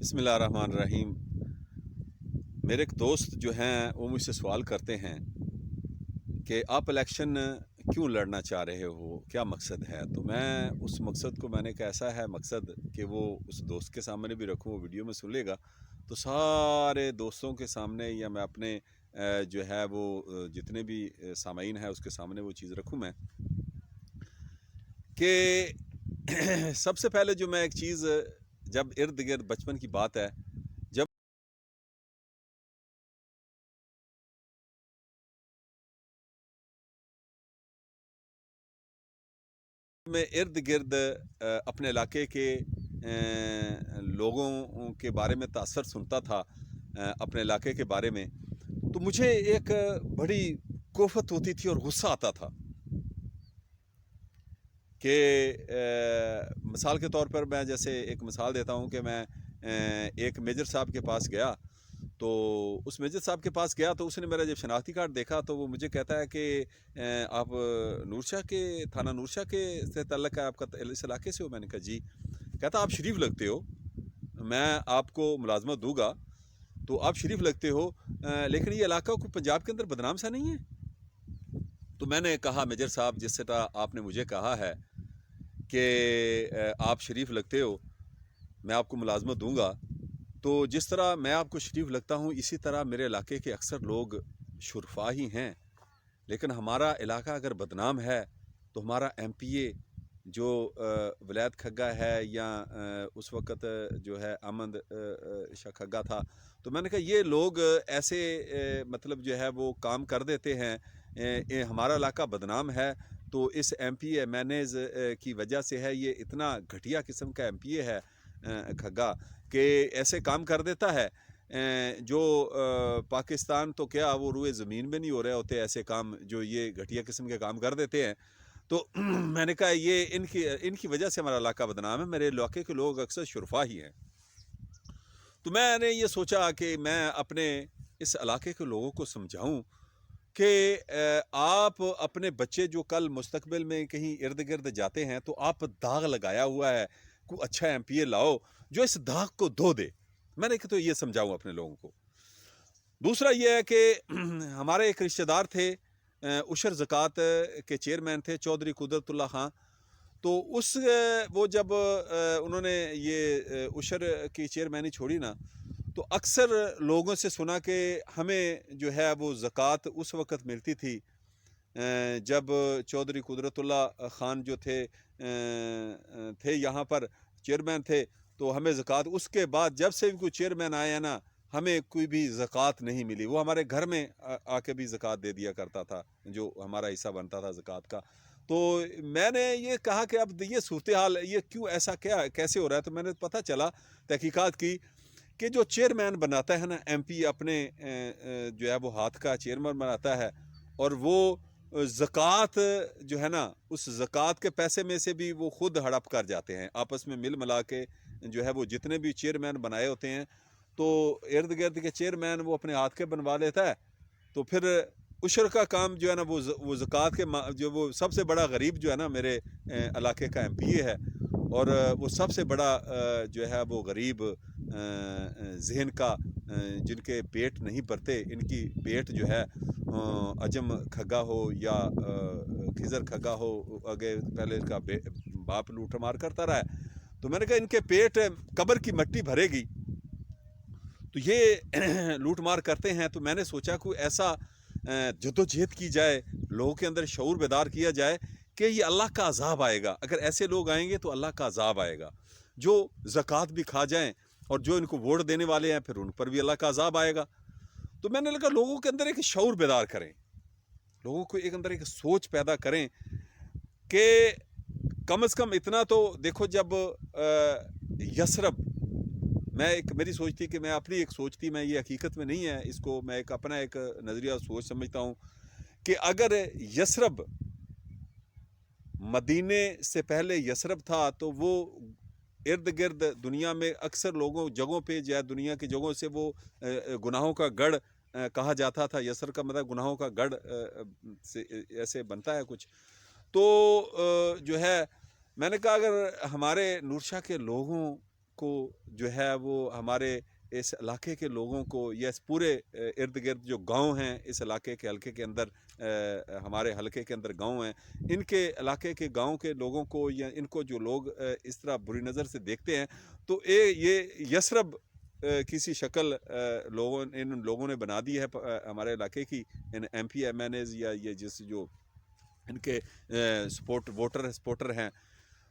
بسم اللہ الرحمن الرحیم۔ میرے ایک دوست جو ہیں وہ مجھ سے سوال کرتے ہیں کہ آپ الیکشن کیوں لڑنا چاہ رہے ہو، کیا مقصد ہے؟ تو میں اس مقصد کو، میں نے کہا ایسا ہے مقصد کہ وہ اس دوست کے سامنے بھی رکھوں، وہ ویڈیو میں سن لے گا تو سارے دوستوں کے سامنے، یا میں اپنے جو ہے وہ جتنے بھی سامعین ہیں اس کے سامنے وہ چیز رکھوں میں کہ سب سے پہلے جو میں ایک چیز، جب ارد گرد بچپن کی بات ہے، جب میں ارد گرد اپنے علاقے کے لوگوں کے بارے میں تاثر سنتا تھا، اپنے علاقے کے بارے میں، تو مجھے ایک بڑی کوفت ہوتی تھی اور غصہ آتا تھا کہ مثال کے طور پر میں جیسے ایک مثال دیتا ہوں کہ میں ایک میجر صاحب کے پاس گیا، تو اس میجر صاحب کے پاس گیا تو اس نے میرا جب شناختی کارڈ دیکھا تو وہ مجھے کہتا ہے کہ آپ نورشاہ کے تھانہ نورشاہ کے سے تعلق ہے آپ کا، اس علاقے سے ہو؟ میں نے کہا جی۔ کہتا آپ شریف لگتے ہو، میں آپ کو ملازمت دوں گا تو آپ شریف لگتے ہو، لیکن یہ علاقہ کو پنجاب کے اندر بدنام سا نہیں ہے؟ تو میں نے کہا میجر صاحب، جس طرح آپ نے مجھے کہا ہے کہ آپ شریف لگتے ہو، میں آپ کو ملازمت دوں گا، تو جس طرح میں آپ کو شریف لگتا ہوں اسی طرح میرے علاقے کے اکثر لوگ شرفا ہی ہیں، لیکن ہمارا علاقہ اگر بدنام ہے تو ہمارا ایم پی اے جو ولایت کھگا ہے، یا اس وقت جو ہے احمد شاہ کھگا تھا، تو میں نے کہا یہ لوگ ایسے مطلب جو ہے وہ کام کر دیتے ہیں، ہمارا علاقہ بدنام ہے تو اس ایم پی اے مینیز کی وجہ سے ہے، یہ اتنا گھٹیا قسم کا ایم پی اے ہے کھگا کہ ایسے کام کر دیتا ہے جو پاکستان تو کیا وہ روئے زمین میں نہیں ہو رہے ہوتے ایسے کام، جو یہ گھٹیا قسم کے کام کر دیتے ہیں۔ تو میں نے کہا یہ ان کی وجہ سے ہمارا علاقہ بدنام ہے، میرے علاقے کے لوگ اکثر شرفا ہی ہیں۔ تو میں نے یہ سوچا کہ میں اپنے اس علاقے کے لوگوں کو سمجھاؤں کہ آپ اپنے بچے جو کل مستقبل میں کہیں ارد گرد جاتے ہیں تو آپ داغ لگایا ہوا ہے، کوئی اچھا ایم پی اے لاؤ جو اس داغ کو دھو دے۔ میں نے کہ تو یہ سمجھاؤں اپنے لوگوں کو۔ دوسرا یہ ہے کہ ہمارے ایک رشتہ دار تھے، عشر زکوٰۃ کے چیئرمین تھے، چودھری قدرت اللہ خان۔ تو وہ جب انہوں نے یہ عشر کی چیئرمینی چھوڑی نا، تو اکثر لوگوں سے سنا کہ ہمیں جو ہے وہ زکوٰۃ اس وقت ملتی تھی جب چودھری قدرت اللہ خان جو تھے یہاں پر چیئرمین تھے، تو ہمیں زکوٰۃ، اس کے بعد جب سے بھی کوئی چیئرمین آیا نا، ہمیں کوئی بھی زکوٰۃ نہیں ملی۔ وہ ہمارے گھر میں آ کے بھی زکوٰۃ دے دیا کرتا تھا، جو ہمارا حصہ بنتا تھا زکوٰۃ کا۔ تو میں نے یہ کہا کہ اب یہ صورتحال یہ کیوں ایسا کیسے ہو رہا ہے؟ تو میں نے پتہ چلا، تحقیقات کی، کہ جو چیئرمین بناتا ہے نا ایم پی اپنے جو ہے وہ ہاتھ کا چیئرمین بناتا ہے، اور وہ زکوٰۃ جو ہے نا اس زکوٰۃ کے پیسے میں سے بھی وہ خود ہڑپ کر جاتے ہیں، آپس میں مل ملا کے جو ہے وہ جتنے بھی چیئرمین بنائے ہوتے ہیں تو ارد گرد کے چیئرمین وہ اپنے ہاتھ کے بنوا لیتا ہے۔ تو پھر عشر کا کام جو ہے نا وہ زکوٰۃ کے جو وہ سب سے بڑا غریب جو ہے نا میرے علاقے کا ایم پی اے ہے، اور وہ سب سے بڑا جو ہے وہ غریب ذہن کا، جن کے پیٹ نہیں بھرتے، ان کی پیٹ جو ہے عجم کھگا ہو یا کھزر کھگا ہو، آگے پہلے کا باپ لوٹ مار کرتا رہا ہے، تو میں نے کہا ان کے پیٹ قبر کی مٹی بھرے گی تو یہ لوٹ مار کرتے ہیں۔ تو میں نے سوچا کوئی ایسا جدوجہد کی جائے، لوگوں کے اندر شعور بیدار کیا جائے کہ یہ اللہ کا عذاب آئے گا، اگر ایسے لوگ آئیں گے تو اللہ کا عذاب آئے گا، جو زکوٰۃ بھی کھا جائیں اور جو ان کو ووٹ دینے والے ہیں پھر ان پر بھی اللہ کا عذاب آئے گا۔ تو میں نے لگا لوگوں کے اندر ایک شعور بیدار کریں، لوگوں کو ایک اندر ایک سوچ پیدا کریں کہ کم از کم اتنا تو دیکھو، جب یثرب، میری سوچ تھی کہ میں اپنی ایک سوچ تھی، میں یہ حقیقت میں نہیں ہے، اس کو میں ایک اپنا ایک نظریہ سوچ سمجھتا ہوں کہ اگر یثرب مدینے سے پہلے یثرب تھا تو وہ ارد گرد دنیا میں اکثر جگہوں پہ جو ہے دنیا کی جگہوں سے وہ گناہوں کا گڑھ کہا جاتا تھا۔ یثرب کا مطلب گناہوں کا گڑھ سے ایسے بنتا ہے کچھ، تو جو ہے میں نے کہا اگر ہمارے نورشاہ کے لوگوں کو جو ہے وہ ہمارے اس علاقے کے لوگوں کو یا اس پورے ارد گرد جو گاؤں ہیں اس علاقے کے حلقے کے اندر ہمارے حلقے کے اندر گاؤں ہیں ان کے علاقے کے گاؤں کے لوگوں کو یا ان کو جو لوگ اس طرح بری نظر سے دیکھتے ہیں تو یہ یسرب کسی شکل ان لوگوں نے بنا دی ہے ہمارے علاقے کی ان M P M N A's یا یہ جو ان کے سپورٹر ہیں.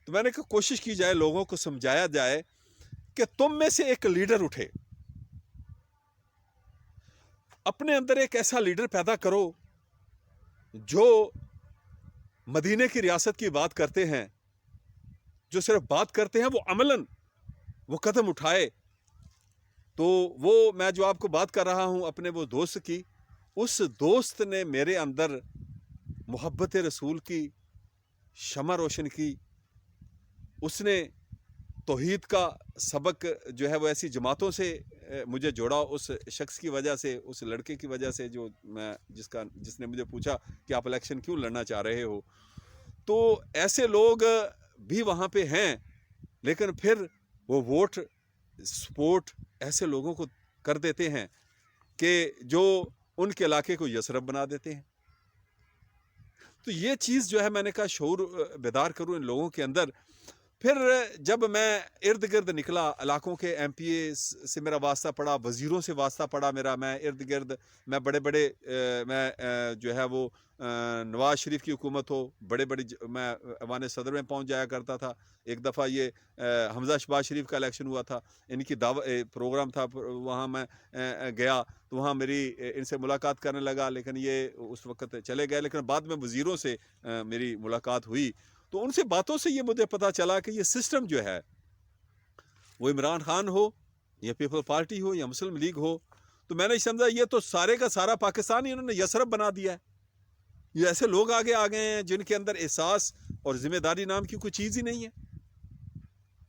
تو میں نے کہا کوشش کی جائے لوگوں کو سمجھایا جائے کہ تم میں سے ایک لیڈر اٹھے, اپنے اندر ایک ایسا لیڈر پیدا کرو جو مدینے کی ریاست کی بات کرتے ہیں, جو صرف بات کرتے ہیں, وہ عملاً وہ قدم اٹھائے. تو وہ میں جو آپ کو بات کر رہا ہوں اپنے وہ دوست کی, اس دوست نے میرے اندر محبت رسول کی شمع روشن کی. اس نے توحید کا سبق جو ہے وہ ایسی جماعتوں سے مجھے جوڑا, اس شخص کی وجہ سے, اس لڑکے کی وجہ سے جو جس نے مجھے پوچھا کہ آپ الیکشن کیوں لڑنا چاہ رہے ہو. تو ایسے لوگ بھی وہاں پہ ہیں, لیکن پھر وہ ووٹ سپورٹ ایسے لوگوں کو کر دیتے ہیں کہ جو ان کے علاقے کو یسرب بنا دیتے ہیں. تو یہ چیز جو ہے میں نے کہا شعور بیدار کروں ان لوگوں کے اندر. پھر جب میں ارد گرد نکلا علاقوں کے ایم پی اے سے میرا واسطہ پڑا, وزیروں سے واسطہ پڑا میرا, میں ارد گرد میں بڑے میں جو ہے وہ نواز شریف کی حکومت ہو, بڑے میں ایوان صدر میں پہنچ جایا کرتا تھا. ایک دفعہ یہ حمزہ شہباز شریف کا الیکشن ہوا تھا, ان کی پروگرام تھا, وہاں میں گیا تو وہاں میری ان سے ملاقات کرنے لگا, لیکن یہ اس وقت چلے گئے. لیکن بعد میں وزیروں سے میری ملاقات ہوئی تو ان سے باتوں سے یہ مجھے پتا چلا کہ یہ سسٹم جو ہے وہ عمران خان ہو یا پیپل پارٹی ہو یا مسلم لیگ ہو, تو میں نے سمجھا یہ تو سارے کا سارا پاکستان ہی انہوں نے یسرب بنا دیا ہے. یہ ایسے لوگ آگے آ گئے ہیں جن کے اندر احساس اور ذمہ داری نام کی کوئی چیز ہی نہیں ہے.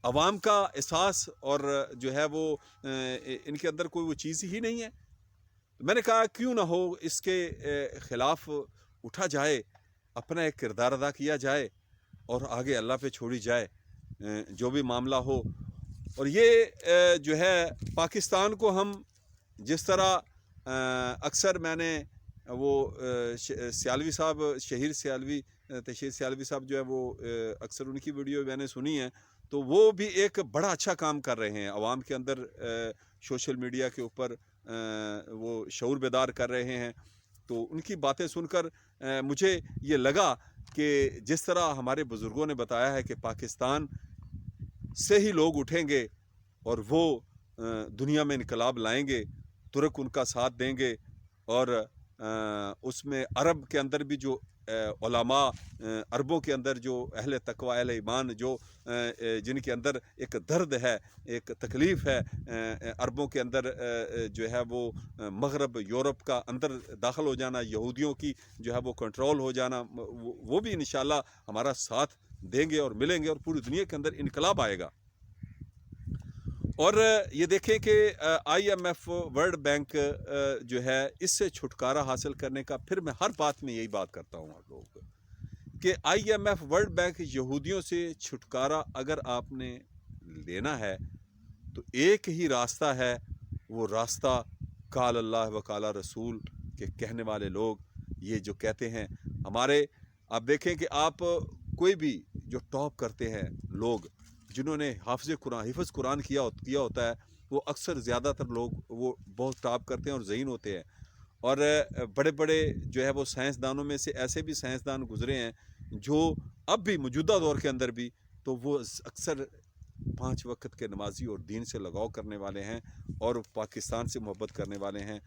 عوام کا احساس اور جو ہے وہ ان کے اندر کوئی وہ چیز ہی نہیں ہے. میں نے کہا کیوں نہ ہو اس کے خلاف اٹھا جائے, اپنا ایک کردار ادا کیا جائے اور آگے اللہ پہ چھوڑی جائے جو بھی معاملہ ہو. اور یہ جو ہے پاکستان کو ہم جس طرح اکثر میں نے وہ سیالوی صاحب, شہیر سیالوی, تشہیر سیالوی صاحب جو ہے وہ اکثر ان کی ویڈیو میں نے سنی ہے, تو وہ بھی ایک بڑا اچھا کام کر رہے ہیں عوام کے اندر, سوشل میڈیا کے اوپر وہ شعور بیدار کر رہے ہیں. تو ان کی باتیں سن کر مجھے یہ لگا کہ جس طرح ہمارے بزرگوں نے بتایا ہے کہ پاکستان سے ہی لوگ اٹھیں گے اور وہ دنیا میں انقلاب لائیں گے, ترک ان کا ساتھ دیں گے, اور اس میں عرب کے اندر بھی جو علماء, عربوں کے اندر جو اہل تقوی اہل ایمان جو جن کے اندر ایک درد ہے, ایک تکلیف ہے, عربوں کے اندر جو ہے وہ مغرب یورپ کا اندر داخل ہو جانا, یہودیوں کی جو ہے وہ کنٹرول ہو جانا, وہ بھی انشاءاللہ ہمارا ساتھ دیں گے اور ملیں گے اور پوری دنیا کے اندر انقلاب آئے گا. اور یہ دیکھیں کہ I M F, world bank جو ہے اس سے چھٹکارا حاصل کرنے کا, پھر میں ہر بات میں یہی بات کرتا ہوں آپ لوگوں کو کہ I M F, world bank, یہودیوں سے چھٹکارا اگر آپ نے لینا ہے تو ایک ہی راستہ ہے, وہ راستہ قال اللہ و قال رسول کے کہنے والے لوگ یہ جو کہتے ہیں ہمارے. آپ دیکھیں کہ آپ کوئی بھی جو ٹاپ کرتے ہیں لوگ جنہوں نے حفظ قرآن کیا ہوتا ہے, وہ اکثر زیادہ تر لوگ وہ بہت ٹاپ کرتے ہیں اور ذہین ہوتے ہیں. اور بڑے بڑے جو ہے وہ سائنسدانوں میں سے ایسے بھی سائنسدان گزرے ہیں جو اب بھی موجودہ دور کے اندر بھی, تو وہ اکثر 5 وقت کے نمازی اور دین سے لگاؤ کرنے والے ہیں اور پاکستان سے محبت کرنے والے ہیں.